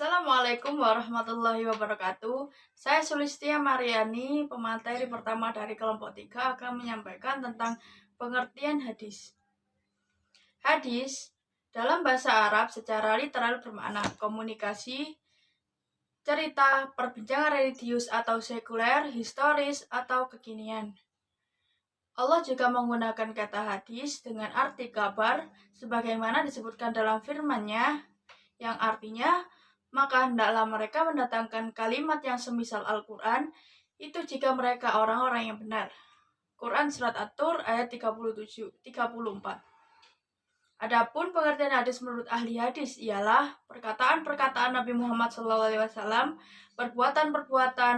Assalamualaikum warahmatullahi wabarakatuh. Saya Sulistia Mariani, pemateri pertama dari kelompok 3 akan menyampaikan tentang pengertian hadis. Hadis dalam bahasa Arab secara literal bermakna komunikasi, cerita, perbincangan religius atau sekuler, historis, atau kekinian. Allah juga menggunakan kata hadis dengan arti kabar sebagaimana disebutkan dalam firman-Nya yang artinya maka hendaklah mereka mendatangkan kalimat yang semisal Al-Quran itu jika mereka orang-orang yang benar. Quran Surat At-Tur ayat 34. Adapun pengertian hadis menurut ahli hadis ialah perkataan-perkataan Nabi Muhammad SAW, perbuatan-perbuatan,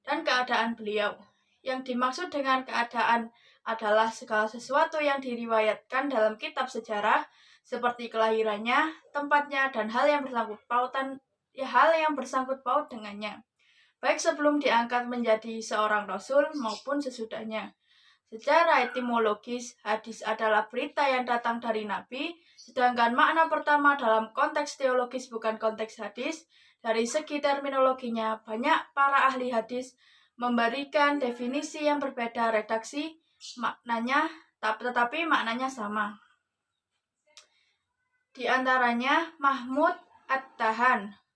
dan keadaan beliau. Yang dimaksud dengan keadaan adalah segala sesuatu yang diriwayatkan dalam kitab sejarah, seperti kelahirannya, tempatnya, dan hal yang bersangkut paut dengannya, baik sebelum diangkat menjadi seorang rasul maupun sesudahnya. Secara etimologis, hadis adalah berita yang datang dari Nabi, sedangkan makna pertama dalam konteks teologis bukan konteks hadis. Dari segi terminologinya, banyak para ahli hadis memberikan definisi yang berbeda redaksi maknanya, tetapi maknanya sama. Di antaranya, Mahmud At-Tahan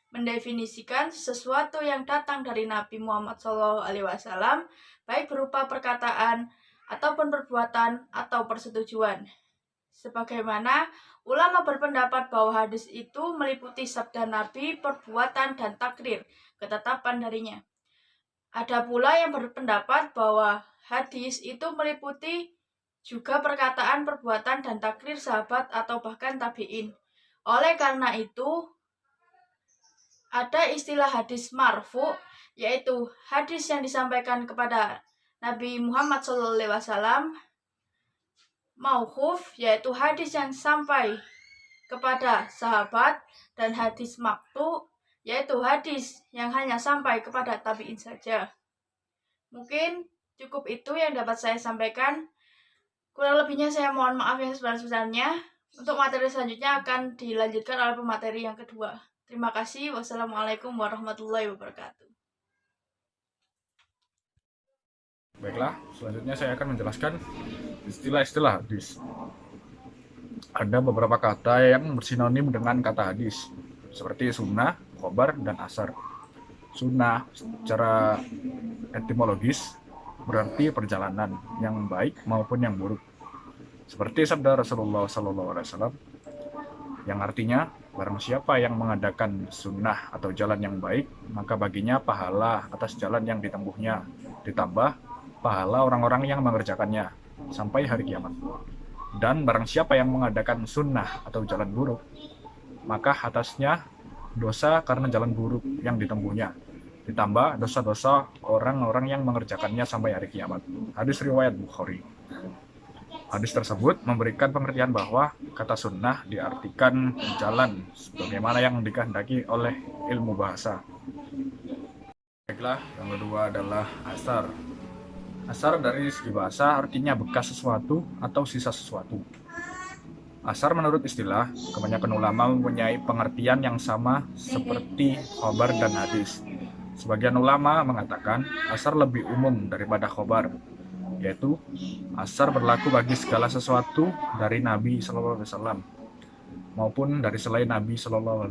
mendefinisikan sesuatu yang datang dari Nabi Muhammad SAW, baik berupa perkataan, ataupun perbuatan, atau persetujuan. Sebagaimana ulama berpendapat bahwa hadis itu meliputi sabda Nabi, perbuatan, dan takrir, ketetapan darinya. Ada pula yang berpendapat bahwa hadis itu meliputi juga perkataan, perbuatan, dan takrir sahabat atau bahkan tabi'in. Oleh karena itu, ada istilah hadis marfu, yaitu hadis yang disampaikan kepada Nabi Muhammad SAW. Mauquf, yaitu hadis yang sampai kepada sahabat, dan hadis maqtu, yaitu hadis yang hanya sampai kepada tabi'in saja. Mungkin cukup itu yang dapat saya sampaikan. Kurang lebihnya saya mohon maaf yang sebesar-besarnya. Untuk materi selanjutnya akan dilanjutkan oleh pemateri yang kedua. Terima kasih. Wassalamualaikum warahmatullahi wabarakatuh. Baiklah, selanjutnya saya akan menjelaskan istilah-istilah hadis. Ada beberapa kata yang bersinonim dengan kata hadis, seperti sunnah, khobar, dan asar. Sunnah secara etimologis berarti perjalanan yang baik maupun yang buruk. Seperti sabda Rasulullah SAW yang artinya, barang siapa yang mengadakan sunnah atau jalan yang baik, maka baginya pahala atas jalan yang ditempuhnya, ditambah pahala orang-orang yang mengerjakannya sampai hari kiamat. Dan barang siapa yang mengadakan sunnah atau jalan buruk, maka atasnya dosa karena jalan buruk yang ditempuhnya, ditambah dosa-dosa orang-orang yang mengerjakannya sampai hari kiamat. Hadis riwayat Bukhari. Hadis tersebut memberikan pengertian bahwa kata sunnah diartikan jalan sebagaimana yang dikehendaki oleh ilmu bahasa. Baiklah, yang kedua adalah asar. Asar dari segi bahasa artinya bekas sesuatu atau sisa sesuatu. Asar menurut istilah, kebanyakan ulama mempunyai pengertian yang sama seperti khobar dan hadis. Sebagian ulama mengatakan asar lebih umum daripada khobar, yaitu asar berlaku bagi segala sesuatu dari Nabi SAW maupun dari selain Nabi SAW.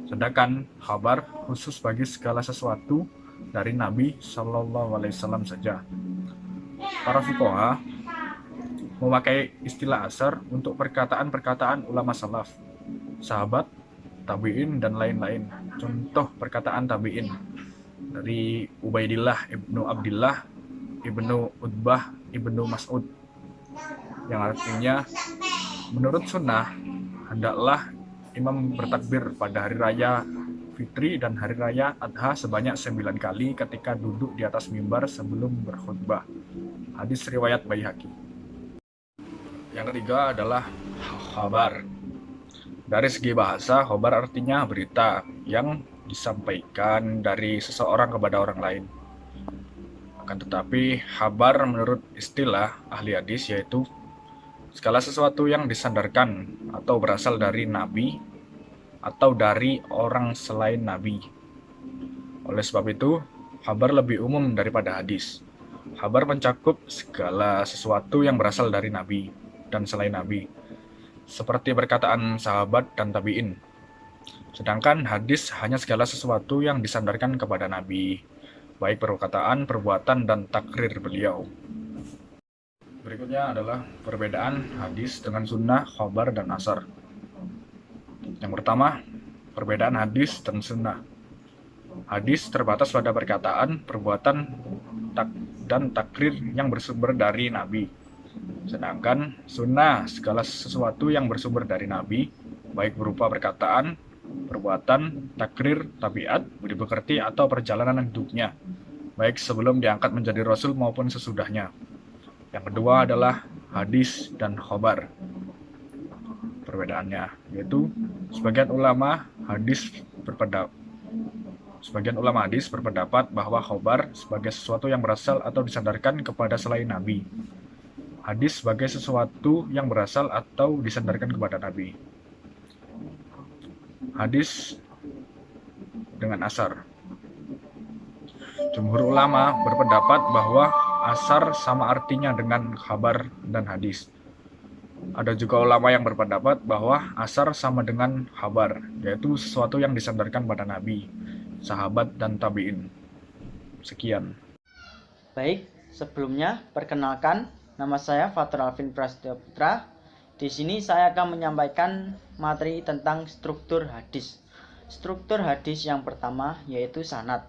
Sedangkan khabar khusus bagi segala sesuatu dari Nabi SAW saja. Para fuqaha memakai istilah asar untuk perkataan-perkataan ulama salaf, sahabat, tabi'in, dan lain-lain. Contoh perkataan tabi'in dari Ubaidillah ibnu Abdillah ibnu Utbah ibnu Mas'ud yang artinya, menurut sunnah hendaklah imam bertakbir pada hari raya Fitri dan hari raya Adha sebanyak 9 kali ketika duduk di atas mimbar sebelum berkhutbah. Hadis riwayat Baihaqi. Yang ketiga adalah khabar. Dari segi bahasa, khabar artinya berita yang disampaikan dari seseorang kepada orang lain. Akan tetapi, khabar menurut istilah ahli hadis yaitu segala sesuatu yang disandarkan atau berasal dari Nabi atau dari orang selain Nabi. Oleh sebab itu, khabar lebih umum daripada hadis. Khabar mencakup segala sesuatu yang berasal dari Nabi dan selain Nabi, seperti perkataan sahabat dan tabi'in. Sedangkan hadis hanya segala sesuatu yang disandarkan kepada Nabi, baik perkataan, perbuatan, dan takrir beliau. Berikutnya adalah perbedaan hadis dengan sunnah, khabar, dan asar. Yang pertama, perbedaan hadis dan sunnah. Hadis terbatas pada perkataan, perbuatan, dan takrir yang bersumber dari Nabi. Sedangkan sunnah segala sesuatu yang bersumber dari Nabi, baik berupa perkataan, perbuatan, takrir, tabiat, budi pekerti, atau perjalanan hidupnya, baik sebelum diangkat menjadi Rasul maupun sesudahnya. Yang kedua adalah hadis dan khobar. Perbedaannya yaitu sebagian ulama hadis berpendapat bahwa khobar sebagai sesuatu yang berasal atau disandarkan kepada selain Nabi. Hadis sebagai sesuatu yang berasal atau disandarkan kepada Nabi. Hadis dengan asar. Jumhur ulama berpendapat bahwa asar sama artinya dengan khabar dan hadis. Ada juga ulama yang berpendapat bahwa asar sama dengan khabar, yaitu sesuatu yang disandarkan pada Nabi, sahabat, dan tabi'in. Sekian. Baik, sebelumnya perkenalkan, nama saya Fatur Alvin Prasetyo Putra. Di sini saya akan menyampaikan materi tentang struktur hadis. Struktur hadis yang pertama yaitu sanad.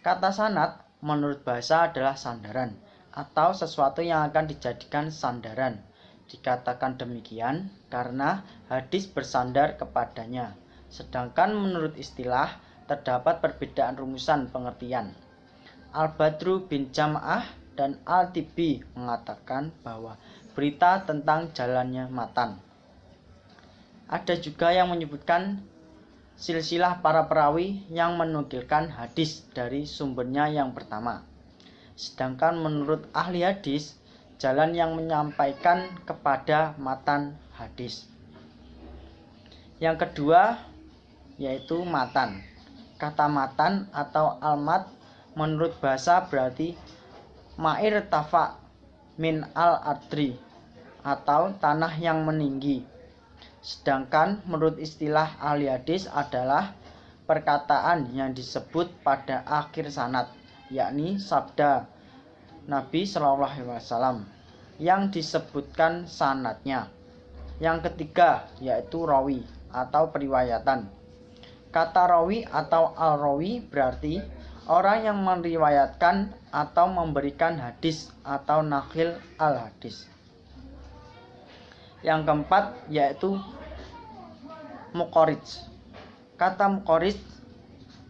Kata sanad menurut bahasa adalah sandaran atau sesuatu yang akan dijadikan sandaran. Dikatakan demikian karena hadis bersandar kepadanya. Sedangkan menurut istilah terdapat perbedaan rumusan pengertian. Al-Badru bin Jam'ah dan Al-Tibi mengatakan bahwa berita tentang jalannya matan. Ada juga yang menyebutkan silsilah para perawi yang menukilkan hadis dari sumbernya yang pertama. Sedangkan menurut ahli hadis, jalan yang menyampaikan kepada matan hadis. Yang kedua yaitu matan. Kata matan atau almat menurut bahasa berarti ma'ir tafa min al-adri atau tanah yang meninggi. Sedangkan menurut istilah ahli hadis adalah perkataan yang disebut pada akhir sanad, yakni sabda Nabi SAW yang disebutkan sanadnya. Yang ketiga yaitu rawi atau periwayatan. Kata rawi atau al-rawi berarti orang yang meriwayatkan atau memberikan hadis atau nakhil al-hadis. Yang keempat yaitu muqorij. Kata muqorij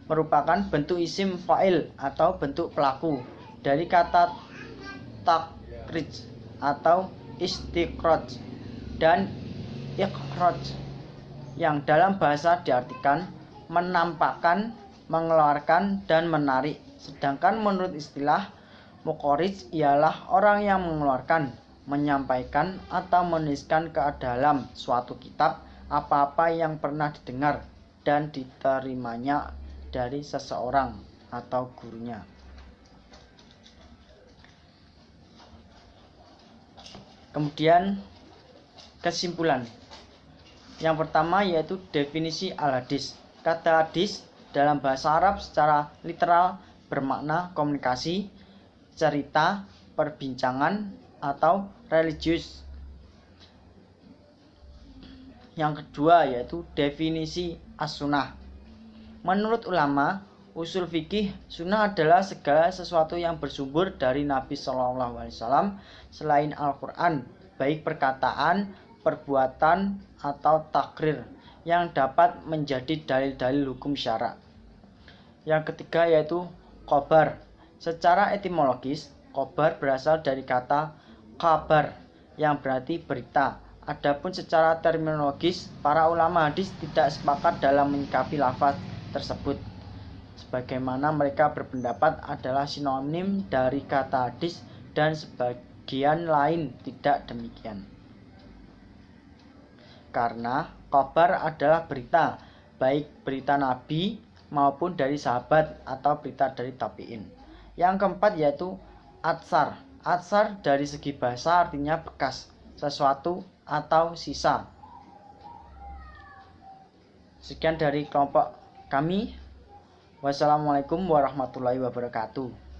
merupakan bentuk isim fa'il atau bentuk pelaku dari kata takrij atau istiqraj dan ikhraj yang dalam bahasa diartikan menampakkan, mengeluarkan, dan menarik. Sedangkan menurut istilah muqorij ialah orang yang mengeluarkan, menyampaikan, atau menuliskan ke dalam suatu kitab apa-apa yang pernah didengar dan diterimanya dari seseorang atau gurunya. Kemudian kesimpulan. Yang pertama yaitu definisi al-hadis. Kata hadis dalam bahasa Arab secara literal bermakna komunikasi, cerita, perbincangan, atau religius. Yang kedua yaitu definisi as-sunnah. Menurut ulama usul fikih, sunnah adalah segala sesuatu yang bersumber dari Nabi SAW selain Al-Quran, baik perkataan, perbuatan, atau takrir yang dapat menjadi dalil-dalil hukum syara. Yang ketiga yaitu khobar. Secara etimologis, khobar berasal dari kata kabar yang berarti berita. Adapun secara terminologis, para ulama hadis tidak sepakat dalam menyikapi lafaz tersebut. Sebagaimana mereka berpendapat adalah sinonim dari kata hadis dan sebagian lain tidak demikian. Karena khabar adalah berita baik berita nabi maupun dari sahabat atau berita dari tabi'in. Yang keempat yaitu atsar. Atsar dari segi bahasa artinya bekas, sesuatu atau sisa. Sekian dari kelompok kami. Wassalamualaikum warahmatullahi wabarakatuh.